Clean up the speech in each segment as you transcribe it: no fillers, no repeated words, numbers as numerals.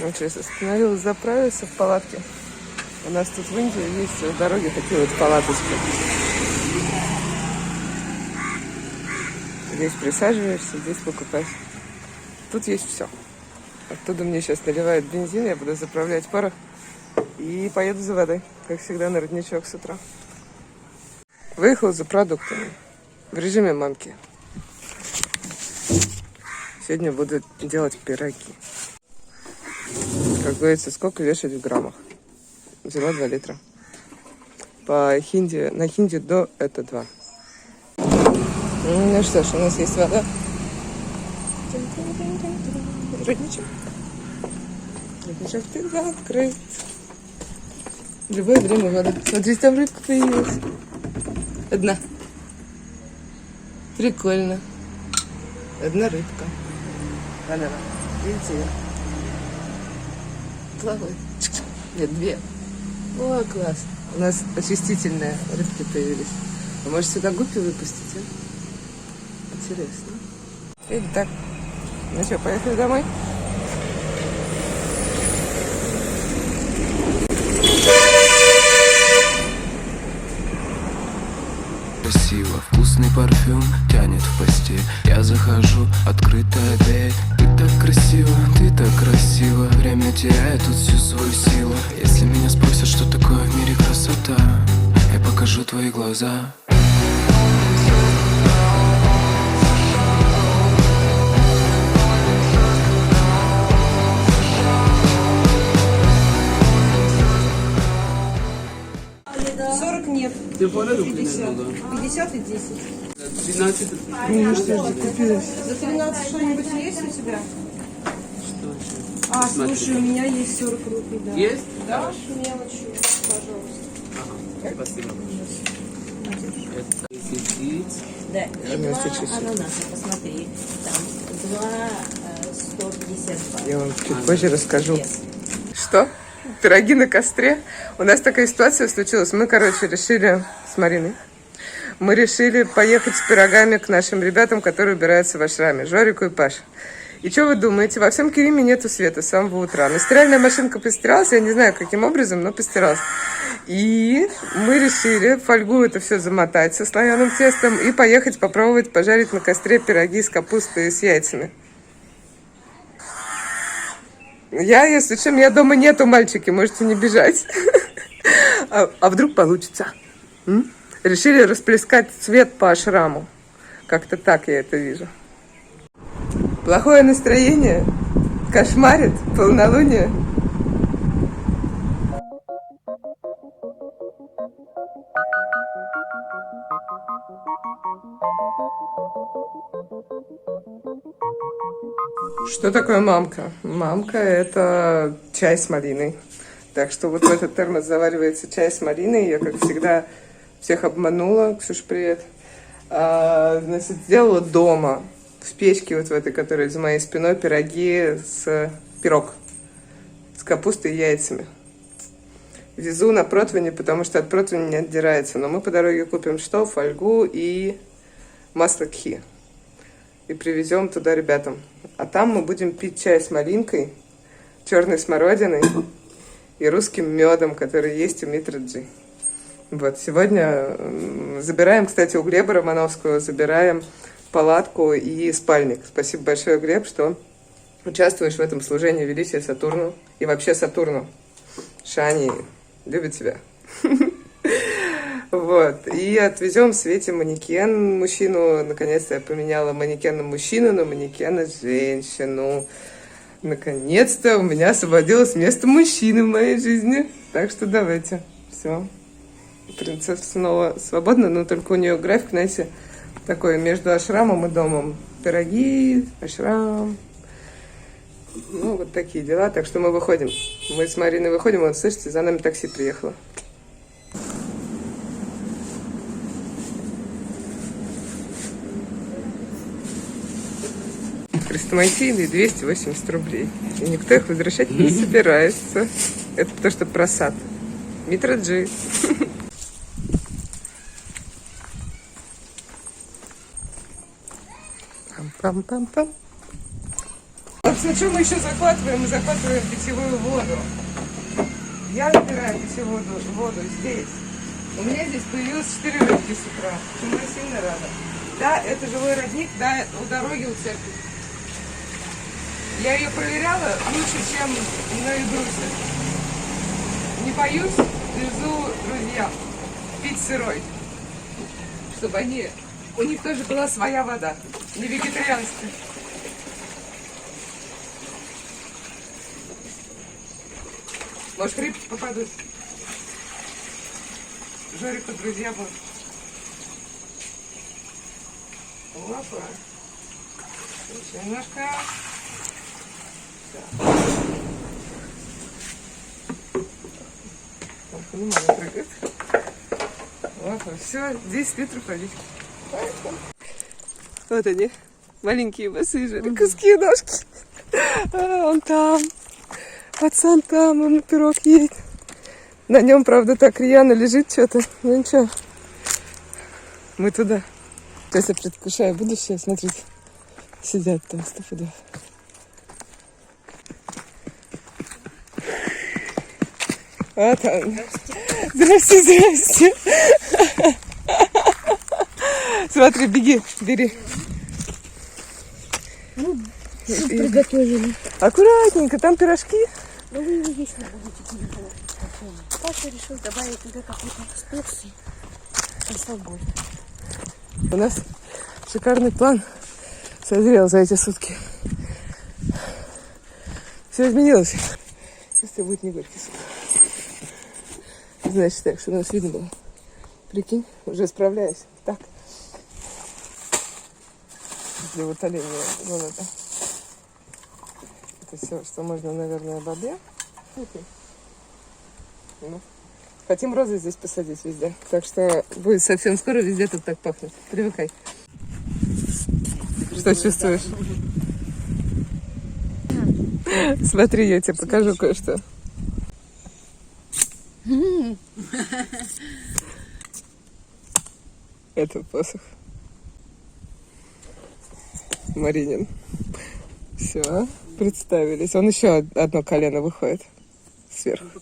Вот сейчас остановилась заправиться в палатке. У нас тут в Индии есть в дороге такие вот палаточки. Здесь присаживаешься, здесь покупаешь. Тут есть все. Оттуда мне сейчас наливают бензин, я буду заправлять порох и поеду за водой, как всегда, на родничок с утра. Выехала за продуктами в режиме мамки. Сегодня буду делать пироги. Как говорится, сколько вешать в граммах? Взяла 2 литра. На хинди до это 2. Ну что ж, у нас есть вода. Родничок. Родничок всегда открыт. В любое время вода. Смотрите, там рыбка появилась. Одна. Прикольно. Одна рыбка. Она. Видите ее? Плавает. Нет, 2. О, класс. У нас очистительные рыбки появились. А может сюда гуппи выпустить, а? Интересно. Итак. Ну что, поехали домой? Красиво, вкусный парфюм тянет в постель. Я захожу, открытая дверь. Ты так красиво. Время теряет тут всю свою силу. Если меня спросят, что такое в мире красота, я покажу твои глаза. 40 нет. 50 и 10. 12. Ну что ж, закупилась. За 13 что-нибудь есть у тебя? А, слушай, у меня есть 40 рупий, да. Есть? Да, мелочью, пожалуйста. Спасибо. Да, и 2 ананаса, посмотри. Там 152. Я вам чуть позже расскажу. Что? Пироги на костре? У нас такая ситуация случилась. Мы, решили с Мариной. Мы решили поехать с пирогами к нашим ребятам, которые убираются в ашраме. Жорику и Паше. И что вы думаете? Во всем Кериме нету света с самого утра. Но стиральная машинка постиралась. Я не знаю, каким образом, но постиралась. И мы решили фольгу это все замотать со слоеным тестом и поехать попробовать пожарить на костре пироги с капустой и с яйцами. Если что, меня дома нету, мальчики, можете не бежать. А вдруг получится? Решили расплескать цвет по ашраму. Как-то так я это вижу. Плохое настроение кошмарит полнолуние. Что такое мамка? Мамка – это чай с малиной. Так что вот в этот термос заваривается чай с малиной. Я, как всегда, всех обманула. Ксюша, привет. Сделала дома, в печке вот в этой, которая за моей спиной, пирог с капустой и яйцами. Везу на противне, потому что от противня не отдирается. Но мы по дороге купим что? Фольгу и масло кхи. И привезем туда ребятам. А там мы будем пить чай с малинкой, черной смородиной и русским медом, который есть у Митраджи. Вот, сегодня забираем, кстати, у Глеба Романовского, забираем палатку и спальник. Спасибо большое, Глеб, что участвуешь в этом служении величия Сатурну и вообще Сатурну. Шани любит тебя. Вот, и отвезем Свете манекен мужчину. Наконец-то я поменяла манекен на мужчину, на манекен на женщину. Наконец-то у меня освободилось место мужчины в моей жизни. Так что давайте. Все. Принцесса снова свободна, но только у нее график, знаете, такой между ашрамом и домом. Пироги, ашрам. Ну, вот такие дела. Так что мы выходим. Мы с Мариной выходим. Вот, слышите, за нами такси приехало. Хрестоматийные 280 рублей. И никто их возвращать не собирается. Это потому что просад. Митраджи. Пам-пам-пам-пам. Собственно, что мы еще захватываем? Мы захватываем питьевую воду. Я набираю питьевую воду здесь. У меня здесь появилось 4 рыбки с утра. Чему я сильно рада. Да, это живой родник, да, у дороги, у церкви. Я ее проверяла лучше, чем на Эльбрусе. Не боюсь, везу друзьям пить сырой. Чтобы у них тоже была своя вода, не вегетарианская. Может, рыбки попадут. Жорику друзья будут. Опа. Еще немножко. Понимаю, прыгает. Опа, все, 10 литров водички. Вот они, маленькие босые жириковские ножки. Он там. Пацан там, ему пирог едет. На нем, правда, так рьяно лежит что-то. Ну ничего. Мы туда. То есть я предвкушаю будущее. Смотрите. Сидят там стопудов. Вот он. Здрасте, здрасте. Смотри, беги, бери. Суп приготовили. Аккуратненько, там пирожки. Но вы его есть не будете. Паша решил добавить туда какой-то специи. Алкоголь. У нас шикарный план созрел за эти сутки. Все изменилось. Сейчас тебе будет не горький суп. Значит так, чтобы нас видно было. Прикинь, уже справляюсь. Так. Для утоления голода. Это все, что можно, наверное, в обед. Ну. Хотим розы здесь посадить везде. Так что будет совсем скоро везде тут так пахнет. Привыкай. Что чувствуешь? Смотри, я тебе покажу кое-что. Это посох. Маринин. Все, представились. Он еще одно колено выходит сверху.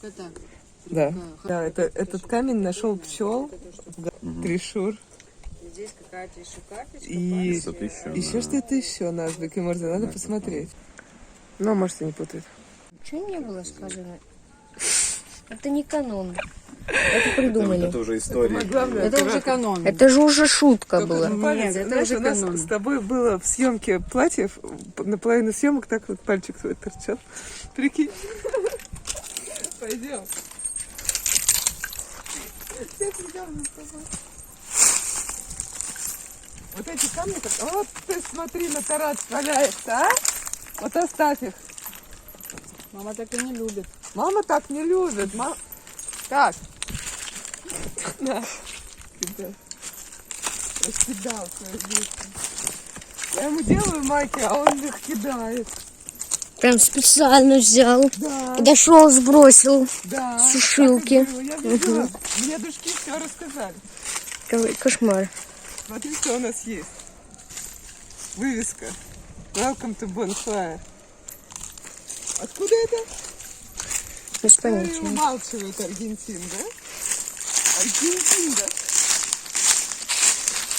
Да. Да, этот камень нашел пчел, Тришур. Здесь какая-то еще карточка. И еще что-то еще на азбуке Морзе. Надо посмотреть. Ну, может, и не путает. Чего не было сказано? Это не канон. Это придумали. Это уже история. Главное, Это уже канон. Это же уже шутка была. Нет, это знаешь, уже у нас канон. с тобой было в съемке платьев, наполовину съемок так вот пальчик твой торчал. Прикинь. Пойдем. Вот эти камни, вот ты смотри, на тарат валяется, а? Вот оставь их. Мама так и не любит. Мама так не любит. Так. На. Раскидал свою вещи. Я ему делаю майки, а он их кидает. Прям специально взял. Да. Подошел, сбросил. Да. С сушилки. Так и было. Я видела. Мне душки все рассказали. Какой кошмар. Смотри, что у нас есть. Вывеска. Welcome to Bonfire. Откуда это? Без Они понятия. умалчивают Аргентин, да? Аргентин, да?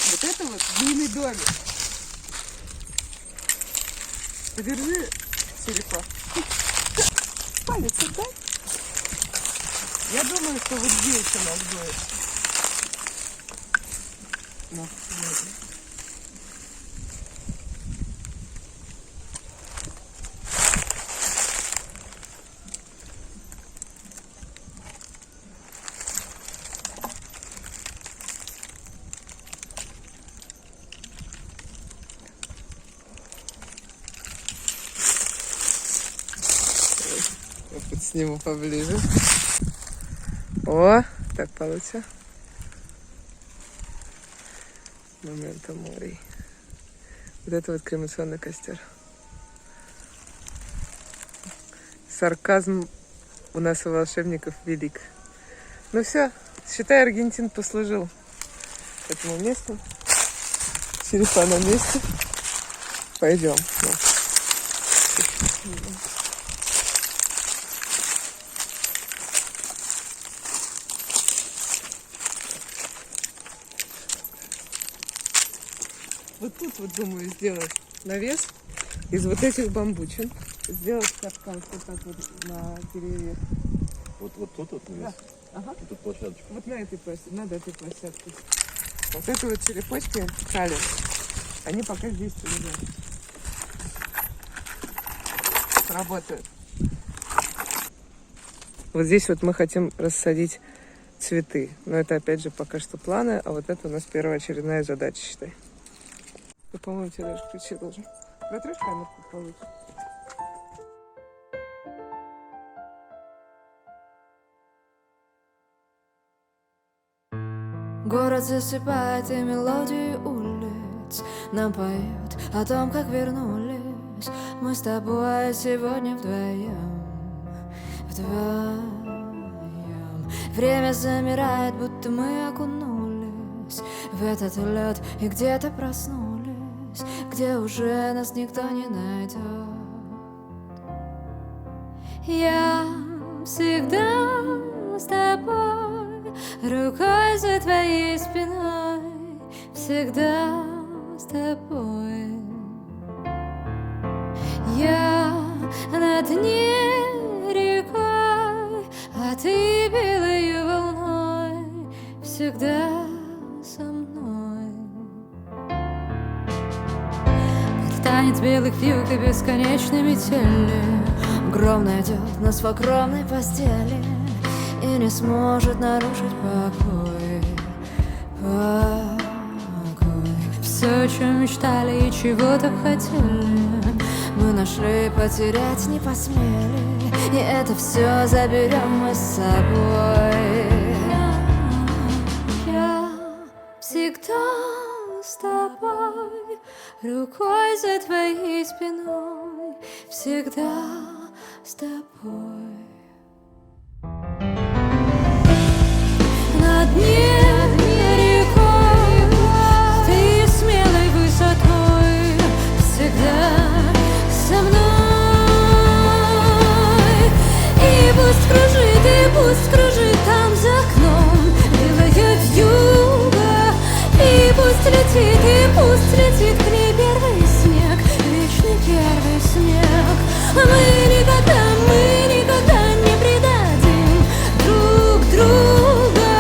Вот это вот длинный домик. Подержи, черепа. Палец отдай. Я думаю, что вот здесь у нас будет. Ну, я подсниму поближе. О, так получится. Момента морей. Вот это вот кремационный костер. Сарказм у нас у волшебников велик. Ну все, считай, Аргентин послужил этому месту. Черепа на месте. Пойдем. Вот тут вот думаю сделать навес из вот этих бамбучин. Сделать капкан вот так вот на деревьях. Вот тут вот навес? Ага. И тут площадочка. Вот на этой площадке, над этой площадкой. Вот это вот черепочки кали. Они пока здесь лежат. Сработают. Вот здесь вот мы хотим рассадить цветы. Но это опять же пока что планы, а вот это у нас первоочередная задача, считай. Я, по-моему, тебе даже включила уже. Протрешь камерку получше. Город засыпает и мелодии улиц нам поют о том, как вернулись мы с тобой сегодня вдвоем. Время замирает, будто мы окунулись в этот лед и где-то проснулись, где уже нас никто не найдет. Я всегда с тобой, рукой за твоей спиной, всегда с тобой. Я на дне рекой, а ты белой волной, всегда со мной. Под танец белых вьюг и бесконечной метели гром найдет нас в огромной постели и не сможет нарушить покой. Все, о чем мечтали и чего так хотели, мы нашли, потерять не посмели, и это все заберем мы с собой. Я всегда с тобой, рукой за твоей спиной, всегда с тобой. На дне рекой, ты смелой высотой, всегда со мной. И пусть кружит там за окном белая вьюга, и пусть летит к ней первый снег, вечный первый снег. Мы никогда не предадим друг друга.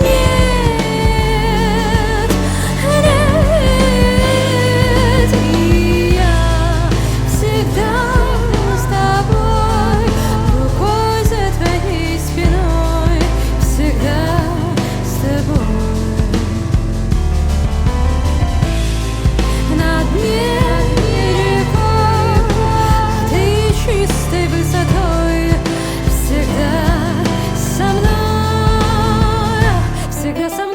Нет, и я всегда с тобой, рукой за твоей спиной, всегда с тобой. На дне рекой, ты чистой высотой, всегда со мной, всегда со мной.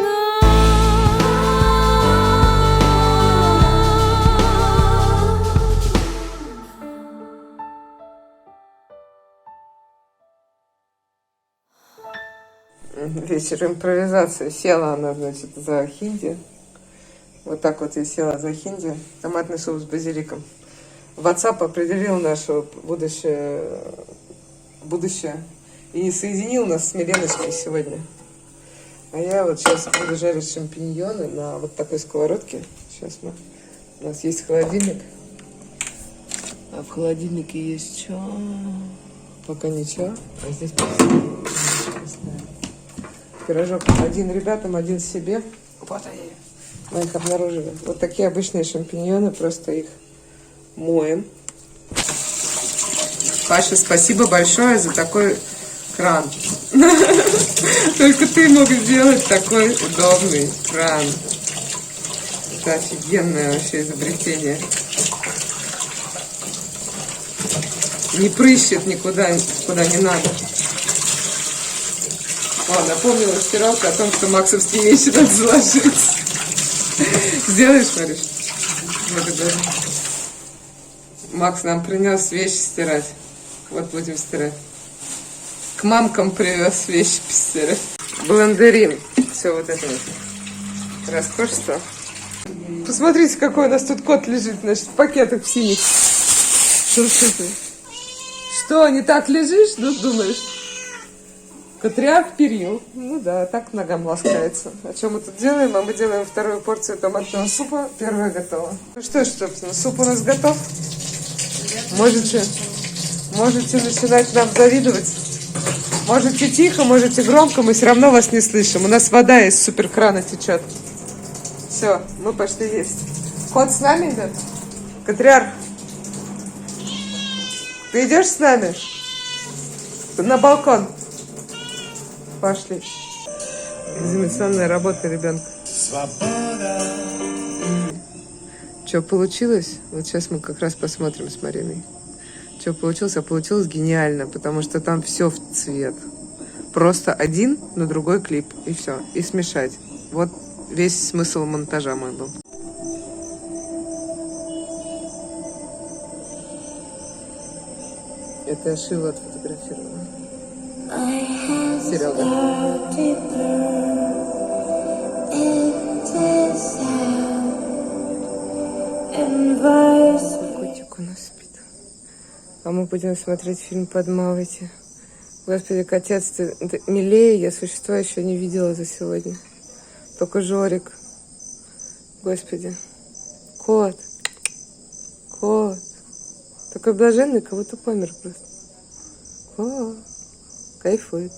Вечер импровизации. Села она, значит, за хинди. Вот так вот я села за хинди. Томатный суп с базиликом. WhatsApp определил наше будущее и соединил нас с Миленочкой сегодня. А я вот сейчас буду жарить шампиньоны на вот такой сковородке. Сейчас у нас есть холодильник. А в холодильнике есть что? Пока ничего. А здесь пирожок. Один ребятам, один себе. Вот они. Мы их обнаружили. Вот такие обычные шампиньоны. Просто их моем. Паша, спасибо большое за такой кран. Только ты мог сделать такой удобный кран. Это офигенное вообще изобретение. Не прыщет никуда, куда не надо. О, напомнила стиралка о том, что максовские вещи надо заложить. Сделаешь, Мариш? Благодарю. Макс нам принес вещи стирать. Вот будем стирать. К мамкам привез вещи постирать. Блендерин. Все вот это вот. Роскошество. Посмотрите, какой у нас тут кот лежит, значит, в пакетах в синих. Шуршит. Что, не так лежишь? Ну, думаешь? Патриарх перил. Ну да, так ногам ласкается. А что мы тут делаем? А мы делаем вторую порцию томатного супа. Первая готова. Ну что ж, собственно, суп у нас готов. Можете начинать нам завидовать. Можете тихо, можете громко, мы все равно вас не слышим. У нас вода из суперкрана течет. Все, мы пошли есть. Кот с нами идет? Патриарх, ты идешь с нами? На балкон. Пошли. Экзаменационная работа ребенка. Что получилось? Вот сейчас мы как раз посмотрим с Мариной. Что получилось? А получилось гениально, потому что там все в цвет. Просто один на другой клип. И все. И смешать. Вот весь смысл монтажа мой был. Это я Шилу отфотографировала. Серега. Котик у нас спит. А мы будем смотреть фильм «Подмалывайте». Господи, котец, ты милее я существа еще не видела за сегодня. Только Жорик. Господи. Кот. Кот. Такой блаженный, как будто помер просто. Кот. Кайфует.